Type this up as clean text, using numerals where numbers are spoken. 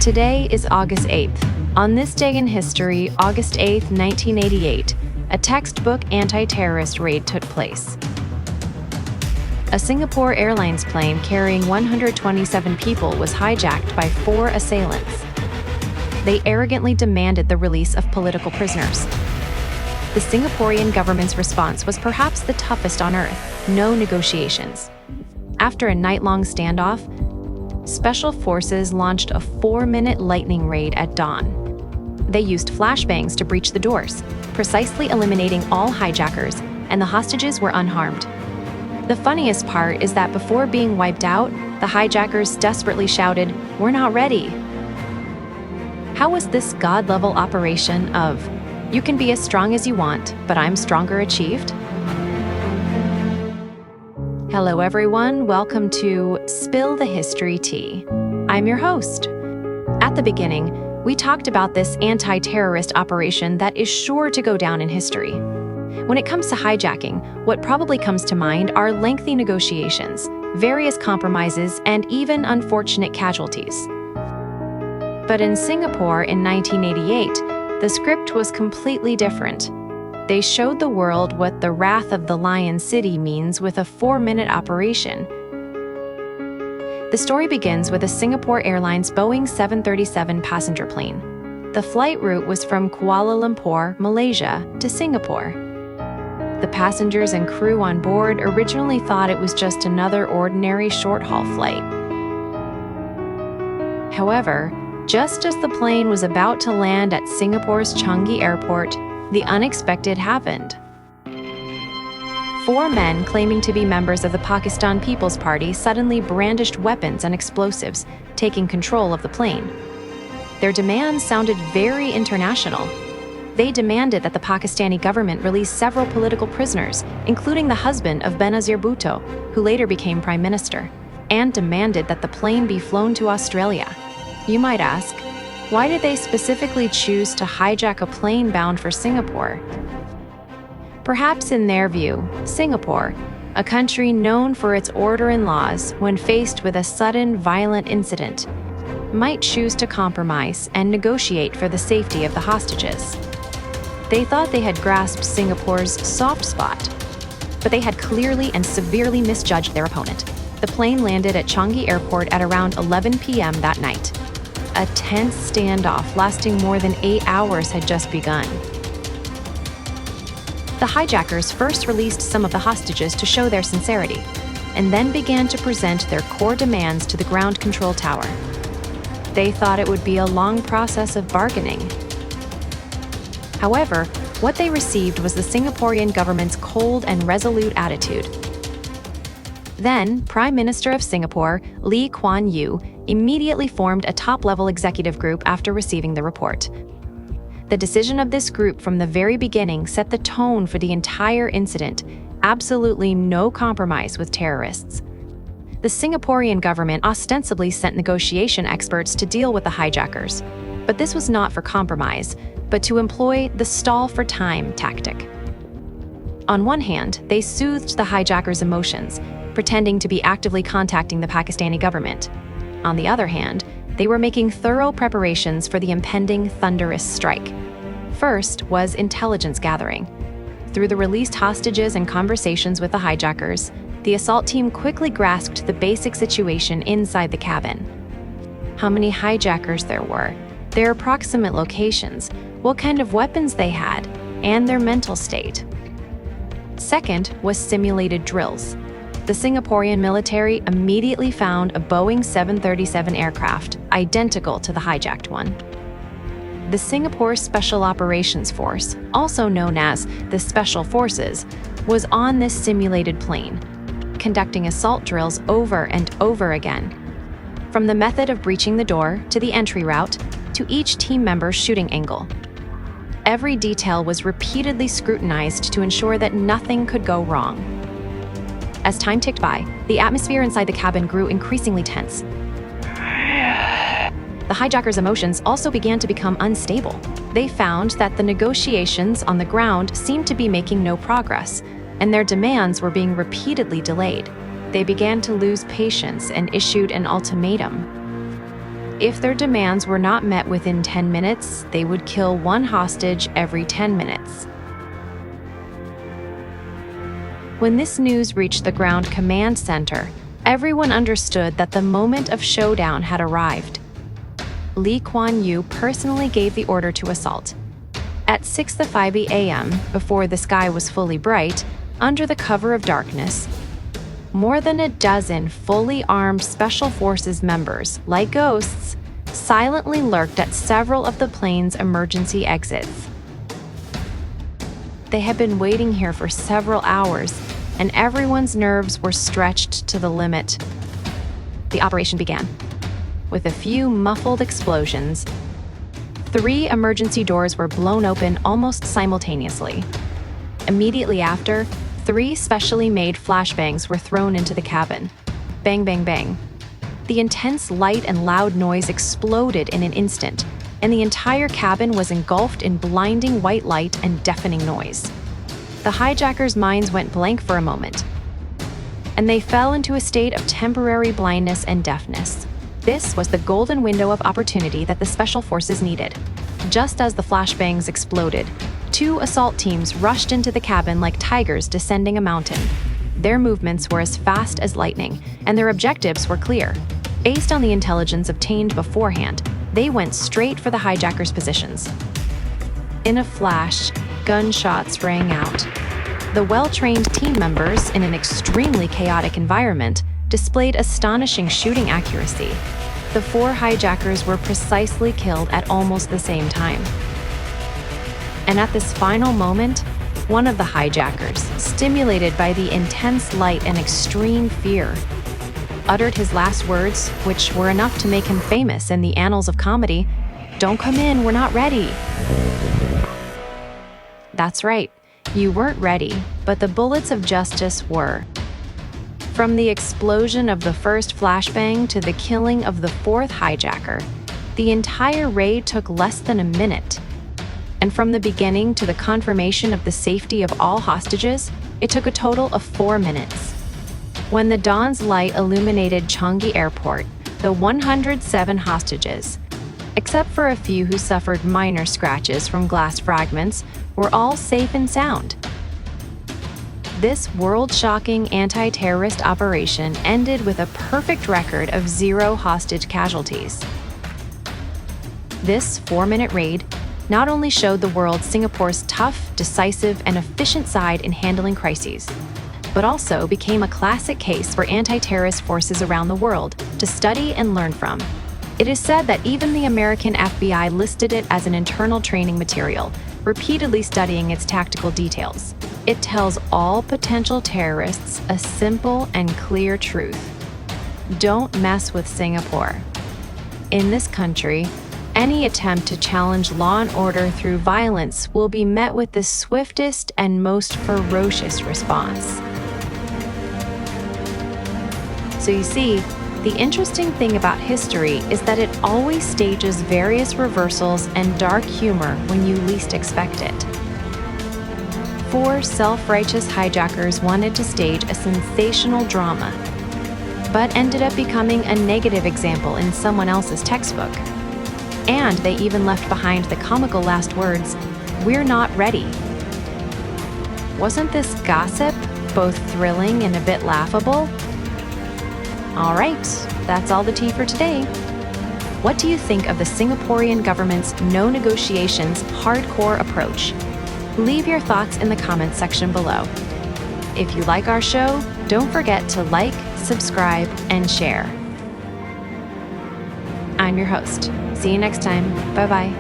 Today is August 8th. On this day in history, August 8th, 1988, a textbook anti-terrorist raid took place. A Singapore Airlines plane carrying 127 people was hijacked by 4 assailants. They arrogantly demanded the release of political prisoners. The Singaporean government's response was perhaps the toughest on earth: no negotiations. After a night-long standoff, Special Forces launched a 4-minute lightning raid at dawn. They used flashbangs to breach the doors, precisely eliminating all hijackers, and the hostages were unharmed. The funniest part is that before being wiped out, the hijackers desperately shouted, "We're not ready." How was this God-level operation of, "You can be as strong as you want, but I'm stronger" achieved? Hello everyone, welcome to Spill the History Tea. I'm your host. At the beginning, we talked about this anti-terrorist operation that is sure to go down in history. When it comes to hijacking, what probably comes to mind are lengthy negotiations, various compromises, and even unfortunate casualties. But in Singapore in 1988, the script was completely different. They showed the world what the wrath of the Lion City means with a 4-minute operation. The story begins with a Singapore Airlines Boeing 737 passenger plane. The flight route was from Kuala Lumpur, Malaysia, to Singapore. The passengers and crew on board originally thought it was just another ordinary short-haul flight. However, just as the plane was about to land at Singapore's Changi Airport, the unexpected happened. 4 men claiming to be members of the Pakistan People's Party suddenly brandished weapons and explosives, taking control of the plane. Their demands sounded very international. They demanded that the Pakistani government release several political prisoners, including the husband of Benazir Bhutto, who later became prime minister, and demanded that the plane be flown to Australia. You might ask, why did they specifically choose to hijack a plane bound for Singapore? Perhaps in their view, Singapore, a country known for its order and laws, when faced with a sudden violent incident, might choose to compromise and negotiate for the safety of the hostages. They thought they had grasped Singapore's soft spot, but they had clearly and severely misjudged their opponent. The plane landed at Changi Airport at around 11 p.m. that night. A tense standoff lasting more than 8 hours had just begun. The hijackers first released some of the hostages to show their sincerity, and then began to present their core demands to the ground control tower. They thought it would be a long process of bargaining. However, what they received was the Singaporean government's cold and resolute attitude. Then, Prime Minister of Singapore, Lee Kuan Yew, immediately formed a top-level executive group after receiving the report. The decision of this group from the very beginning set the tone for the entire incident: absolutely no compromise with terrorists. The Singaporean government ostensibly sent negotiation experts to deal with the hijackers, but this was not for compromise, but to employ the stall-for-time tactic. On one hand, they soothed the hijackers' emotions, pretending to be actively contacting the Pakistani government. On the other hand, they were making thorough preparations for the impending thunderous strike. First was intelligence gathering. Through the released hostages and conversations with the hijackers, the assault team quickly grasped the basic situation inside the cabin. How many hijackers there were, their approximate locations, what kind of weapons they had, and their mental state. Second was simulated drills. The Singaporean military immediately found a Boeing 737 aircraft identical to the hijacked one. The Singapore Special Operations Force, also known as the Special Forces, was on this simulated plane, conducting assault drills over and over again. From the method of breaching the door to the entry route to each team member's shooting angle. Every detail was repeatedly scrutinized to ensure that nothing could go wrong. As time ticked by, the atmosphere inside the cabin grew increasingly tense. The hijackers' emotions also began to become unstable. They found that the negotiations on the ground seemed to be making no progress, and their demands were being repeatedly delayed. They began to lose patience and issued an ultimatum. If their demands were not met within 10 minutes, they would kill one hostage every 10 minutes. When this news reached the ground command center, everyone understood that the moment of showdown had arrived. Lee Kuan Yew personally gave the order to assault. At 6:05 a.m., before the sky was fully bright, under the cover of darkness, more than a dozen fully armed Special Forces members, like ghosts, silently lurked at several of the plane's emergency exits. They had been waiting here for several hours, and everyone's nerves were stretched to the limit. The operation began. With a few muffled explosions, 3 emergency doors were blown open almost simultaneously. Immediately after, 3 specially made flashbangs were thrown into the cabin. Bang, bang, bang. The intense light and loud noise exploded in an instant, and the entire cabin was engulfed in blinding white light and deafening noise. The hijackers' minds went blank for a moment, and they fell into a state of temporary blindness and deafness. This was the golden window of opportunity that the Special Forces needed. Just as the flashbangs exploded, 2 assault teams rushed into the cabin like tigers descending a mountain. Their movements were as fast as lightning, and their objectives were clear. Based on the intelligence obtained beforehand, they went straight for the hijackers' positions. In a flash, gunshots rang out. The well-trained team members, in an extremely chaotic environment, displayed astonishing shooting accuracy. The 4 hijackers were precisely killed at almost the same time. And at this final moment, one of the hijackers, stimulated by the intense light and extreme fear, uttered his last words, which were enough to make him famous in the annals of comedy. "Don't come in, we're not ready." That's right, you weren't ready, but the bullets of justice were. From the explosion of the first flashbang to the killing of the 4th hijacker, the entire raid took less than a minute. And from the beginning to the confirmation of the safety of all hostages, it took a total of 4 minutes. When the dawn's light illuminated Changi Airport, the 107 hostages, except for a few who suffered minor scratches from glass fragments, were all safe and sound. This world-shocking anti-terrorist operation ended with a perfect record of 0 hostage casualties. This 4-minute raid not only showed the world Singapore's tough, decisive, and efficient side in handling crises, but also became a classic case for anti-terrorist forces around the world to study and learn from. It is said that even the American FBI listed it as an internal training material, repeatedly studying its tactical details. It tells all potential terrorists a simple and clear truth: don't mess with Singapore. In this country, any attempt to challenge law and order through violence will be met with the swiftest and most ferocious response. So you see, the interesting thing about history is that it always stages various reversals and dark humor when you least expect it. 4 self-righteous hijackers wanted to stage a sensational drama, but ended up becoming a negative example in someone else's textbook. And they even left behind the comical last words, "We're not ready." Wasn't this gossip both thrilling and a bit laughable? All right, that's all the tea for today. What do you think of the Singaporean government's no negotiations, hardcore approach? Leave your thoughts in the comments section below. If you like our show, don't forget to like, subscribe, and share. I'm your host. See you next time. Bye-bye.